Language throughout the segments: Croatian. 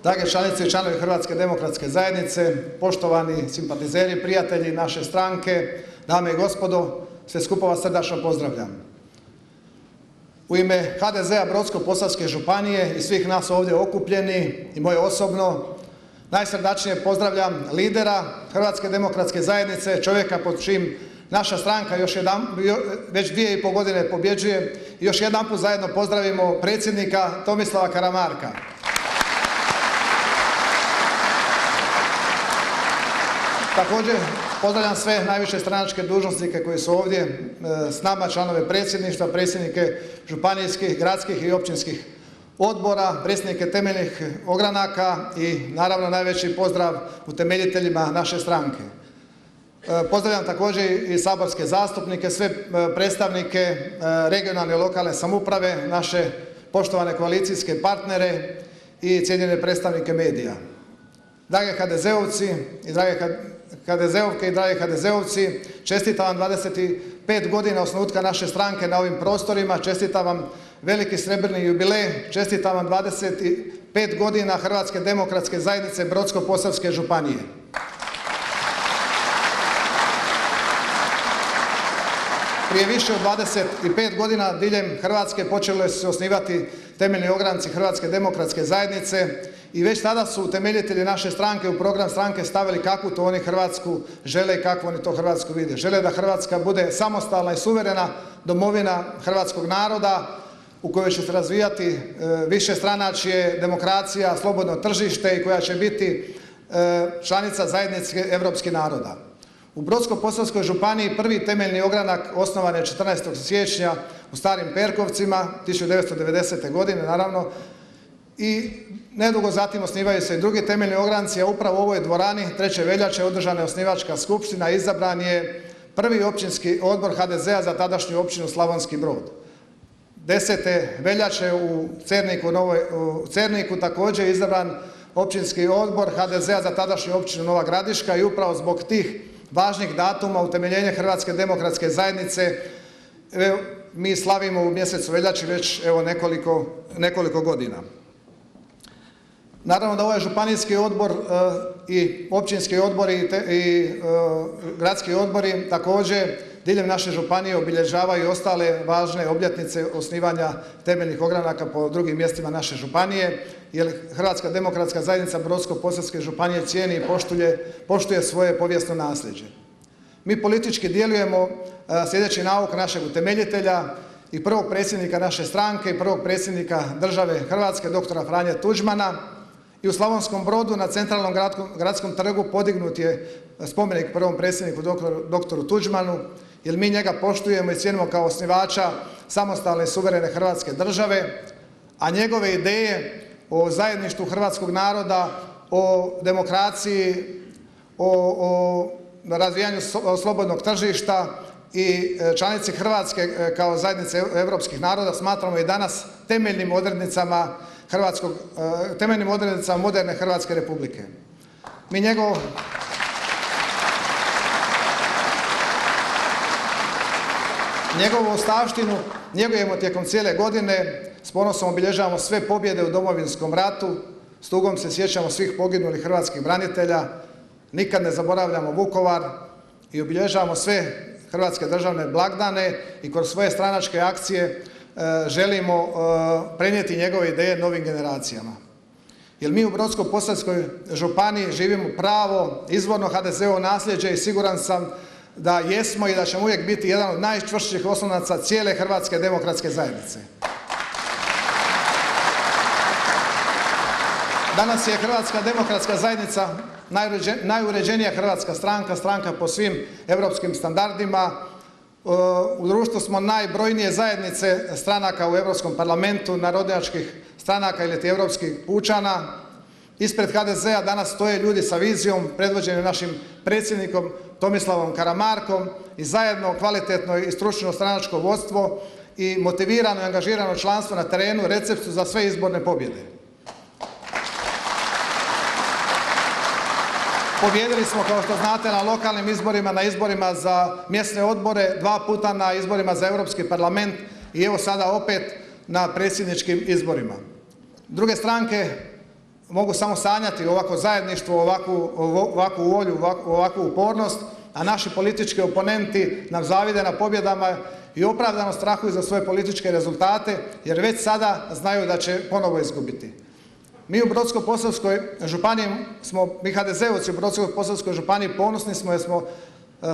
Drage članice i članovi Hrvatske demokratske zajednice, poštovani simpatizeri, prijatelji naše stranke, dame i gospodo, sve skupa vas srdačno pozdravljam. U ime HDZ-a Brodsko-posavske županije i svih nas ovdje okupljeni i moje osobno, najsrdačnije pozdravljam lidera Hrvatske demokratske zajednice, čovjeka pod čijim naša stranka već 2,5 godine pobjeđuje, i još jedanput zajedno pozdravimo predsjednika Tomislava Karamarka. Također pozdravljam sve najviše stranačke dužnosnike koji su ovdje s nama, članove predsjedništva, predsjednike županijskih, gradskih i općinskih odbora, predsjednike temeljnih ogranaka i naravno najveći pozdrav utemeljiteljima naše stranke. Pozdravljam također i saborske zastupnike, sve predstavnike regionalne i lokalne samouprave, naše poštovane koalicijske partnere i cijenjene predstavnike medija. Drage HDZ-ovci i drage HDZ-ovke i dragi HDZ-ovci, čestitam vam 25 godina osnutka naše stranke na ovim prostorima, čestitam vam veliki srebrni jubilej, čestitam vam 25 godina Hrvatske demokratske zajednice Brodsko-posavske županije. Prije više od 25 godina diljem Hrvatske počeli su se osnivati temeljni ogranci Hrvatske demokratske zajednice i već tada su utemeljitelji naše stranke u program stranke stavili kakvu to oni Hrvatsku žele i kakvu oni to Hrvatsku vide. Žele da Hrvatska bude samostalna i suverena domovina hrvatskog naroda u kojoj će se razvijati višestranačje, demokracija, slobodno tržište i koja će biti članica zajednice europskih naroda. U Brodsko-posavskoj županiji prvi temeljni ogranak osnovan je 14. siječnja u Starim Perkovcima 1990. godine naravno, i nedugo zatim osnivaju se i drugi temeljni ogranci, a upravo u ovoj dvorani 3. veljače održana je osnivačka skupština, izabran je prvi općinski odbor HDZ-a za tadašnju općinu Slavonski Brod. 10. veljače u Cerniku također je izabran općinski odbor HDZ-a za tadašnju općinu Nova Gradiška i upravo zbog tih važnih datuma utemeljenja Hrvatske demokratske zajednice mi slavimo u mjesecu veljači već nekoliko godina. Naravno da ovaj županijski odbor i općinski odbori i gradski odbori također diljem naše županije obilježavaju ostale važne obljetnice osnivanja temeljnih ogranaka po drugim mjestima naše županije, jer Hrvatska demokratska zajednica Brodsko-posavske županije cijeni i poštuje svoje povijesno nasljeđe. Mi politički djelujemo sljedeći nauk našeg utemeljitelja i prvog predsjednika naše stranke i prvog predsjednika države Hrvatske, doktora Franje Tuđmana, i u Slavonskom Brodu na centralnom gradskom trgu podignut je spomenik prvom predsjedniku doktoru Tuđmanu, jer mi njega poštujemo i cijenimo kao osnivača samostalne i suverene Hrvatske države, a njegove ideje o zajedništvu hrvatskog naroda, o demokraciji, o razvijanju slobodnog tržišta i članici Hrvatske kao zajednice europskih naroda smatramo i danas temeljnim odrednicama moderne Hrvatske republike. Mi njegovu ostavštinu njegujemo tijekom cijele godine, s ponosom obilježavamo sve pobjede u Domovinskom ratu, s tugom se sjećamo svih poginulih hrvatskih branitelja, nikad ne zaboravljamo Vukovar i obilježavamo sve hrvatske državne blagdane i kroz svoje stranačke akcije želimo prenijeti njegove ideje novim generacijama. Jer mi u Brodsko-posavskoj županiji živimo pravo, izvorno HDZ-ovo nasljeđe i siguran sam da jesmo i da ćemo uvijek biti jedan od najčvršćih oslonaca cijele Hrvatske demokratske zajednice. Danas je Hrvatska demokratska zajednica najuređenija hrvatska stranka, stranka po svim europskim standardima. U društvu smo najbrojnije zajednice stranaka u Europskom parlamentu, narodnjačkih stranaka ili europskih pučana. Ispred HDZ-a danas stoje ljudi sa vizijom, predvođeni našim predsjednikom Tomislavom Karamarkom, i zajedno kvalitetno i stručno stranačko vodstvo i motivirano i angažirano članstvo na terenu recept su za sve izborne pobjede. Pobijedili smo, kao što znate, na lokalnim izborima, na izborima za mjesne odbore, 2 puta na izborima za Europski parlament i evo sada opet na predsjedničkim izborima. Druge stranke mogu samo sanjati ovako zajedništvo, ovakvu volju, ovakvu upornost, a naši politički oponenti nam zavide na pobjedama i opravdano strahuju za svoje političke rezultate, jer već sada znaju da će ponovo izgubiti. Mi u Brodsko-posavskoj županiji mi HDZ-ovci u Brodsko-posavskoj županiji ponosni smo jer smo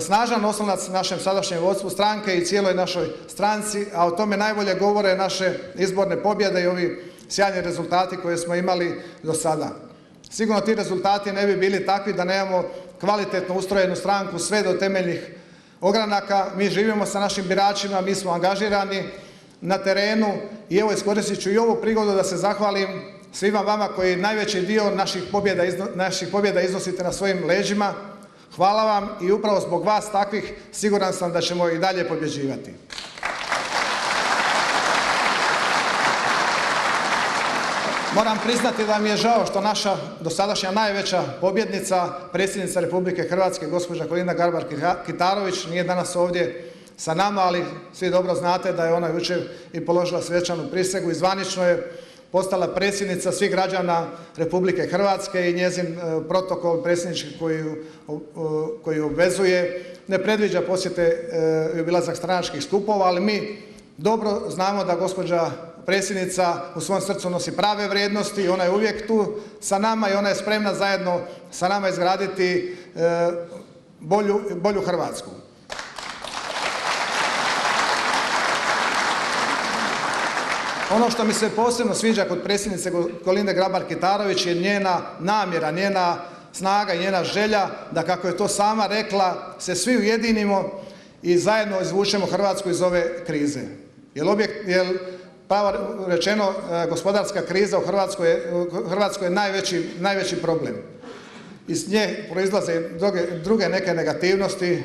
snažan oslonac našem sadašnjem vodstvu stranke i cijeloj našoj stranci, a o tome najbolje govore naše izborne pobjede i ovi sjajni rezultati koje smo imali do sada. Sigurno ti rezultati ne bi bili takvi da nemamo kvalitetno ustrojenu stranku sve do temeljnih ogranaka. Mi živimo sa našim biračima, mi smo angažirani na terenu i evo iskoristit ću i ovu prigodu da se zahvalim svima vama koji najveći dio naših pobjeda iznosite na svojim leđima. Hvala vam i upravo zbog vas takvih siguran sam da ćemo i dalje pobjeđivati. Moram priznati da mi je žao što naša dosadašnja najveća pobjednica, predsjednica Republike Hrvatske, gospođa Kolinda Grabar-Kitarović, nije danas ovdje sa nama, ali svi dobro znate da je ona jučer i položila svečanu prisegu i zvanično je postala predsjednica svih građana Republike Hrvatske i njezin protokol predsjednički koji obvezuje ne predviđa posjete i obilazak stranačkih skupova, ali mi dobro znamo da gospođa predsjednica u svom srcu nosi prave vrijednosti i ona je uvijek tu sa nama i ona je spremna zajedno sa nama izgraditi bolju Hrvatsku. Ono što mi se posebno sviđa kod predsjednice Kolinde Grabar-Kitarović je njena namjera, njena snaga i njena želja da, kako je to sama rekla, se svi ujedinimo i zajedno izvučemo Hrvatsku iz ove krize. Jer pravo rečeno, gospodarska kriza u Hrvatskoj je najveći problem. Iz nje proizlaze druge neke negativnosti,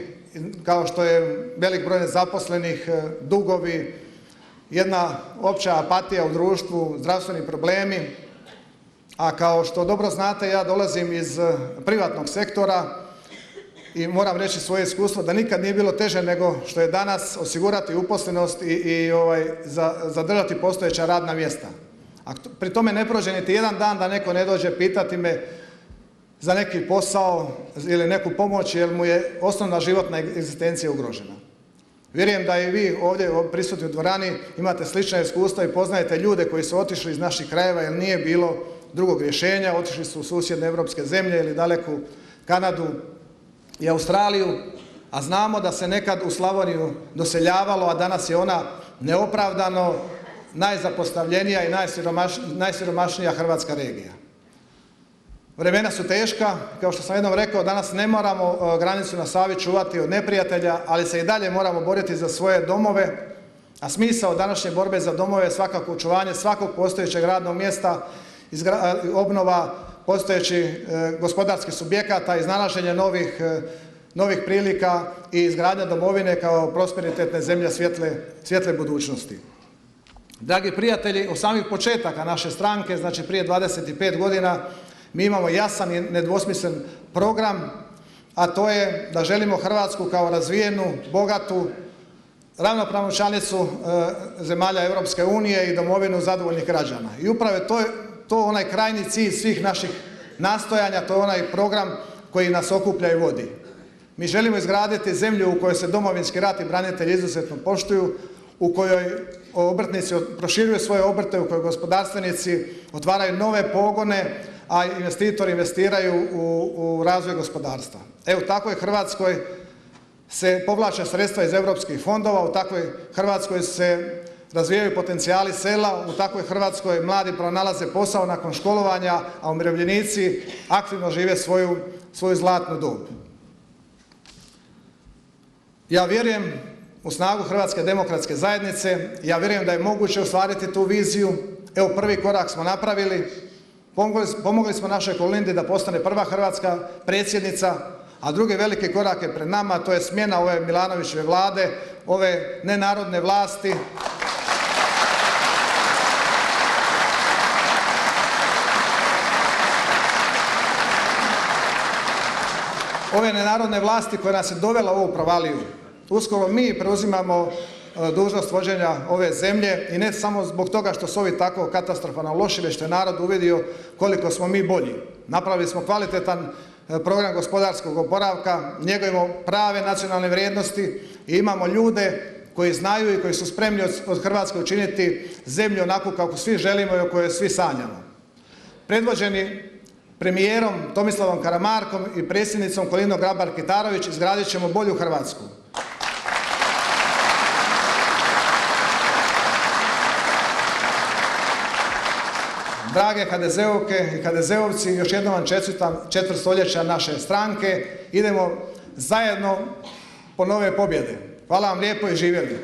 kao što je velik broj nezaposlenih, dugovi, jedna opća apatija u društvu, zdravstveni problemi, a kao što dobro znate, ja dolazim iz privatnog sektora i moram reći svoje iskustvo da nikad nije bilo teže nego što je danas osigurati uposlenost i zadržati postojeća radna mjesta. A pri tome ne prođe niti jedan dan da neko ne dođe pitati me za neki posao ili neku pomoć jer mu je osnovna životna egzistencija ugrožena. Vjerujem da i vi ovdje prisutni u dvorani imate slična iskustva i poznajete ljude koji su otišli iz naših krajeva jer nije bilo drugog rješenja, otišli su u susjedne europske zemlje ili daleku Kanadu i Australiju, a znamo da se nekad u Slavoniju doseljavalo, a danas je ona neopravdano najzapostavljenija i najsiromašnija hrvatska regija. Vremena su teška, kao što sam jednom rekao, danas ne moramo granicu na Savi čuvati od neprijatelja, ali se i dalje moramo boriti za svoje domove, a smisao današnje borbe za domove je svakako očuvanje svakog postojećeg radnog mjesta, obnova postojećih gospodarskih subjekata, iznalaženje novih prilika i izgradnja domovine kao prosperitetne zemlje svjetle budućnosti. Dragi prijatelji, od samih početaka naše stranke, znači prije 25 godina, mi imamo jasan i nedvosmislen program, a to je da želimo Hrvatsku kao razvijenu, bogatu, ravnopravnu članicu zemalja Europske unije i domovinu zadovoljnih građana. I upravo je to onaj krajnji cilj svih naših nastojanja, to je onaj program koji nas okuplja i vodi. Mi želimo izgraditi zemlju u kojoj se Domovinski rat i branitelji izuzetno poštuju, u kojoj obrtnici proširuju svoje obrte, u kojoj gospodarstvenici otvaraju nove pogone, a investitori investiraju u razvoj gospodarstva. U takvoj Hrvatskoj se povlače sredstva iz europskih fondova, u takvoj Hrvatskoj se razvijaju potencijali sela, u takvoj Hrvatskoj mladi pronalaze posao nakon školovanja, a umirovljenici aktivno žive svoju zlatnu dob. Ja vjerujem u snagu Hrvatske demokratske zajednice, ja vjerujem da je moguće ostvariti tu viziju. Evo, prvi korak smo napravili, pomogli smo našoj Kolindi da postane prva hrvatska predsjednica, a drugi veliki korak je pred nama, to je smjena ove Milanovićeve vlade, ove nenarodne vlasti. Ove nenarodne vlasti koja nas je dovela u ovu provaliju. Uskoro mi preuzimamo dužnost vođenja ove zemlje i ne samo zbog toga što su ovi tako katastrofalno loši, već što je narod uvidio koliko smo mi bolji. Napravili smo kvalitetan program gospodarskog oporavka, njegujemo prave nacionalne vrijednosti i imamo ljude koji znaju i koji su spremni od Hrvatske učiniti zemlju onako kako svi želimo i o kojoj svi sanjamo. Predvođeni premijerom Tomislavom Karamarkom i predsjednicom Kolindom Grabar-Kitarović izgradit ćemo bolju Hrvatsku. Drage HDZ-ovke i HDZ-ovci, još jednom vam čestitam četvrtstoljeća naše stranke. Idemo zajedno po nove pobjede. Hvala vam lijepo i živjeli!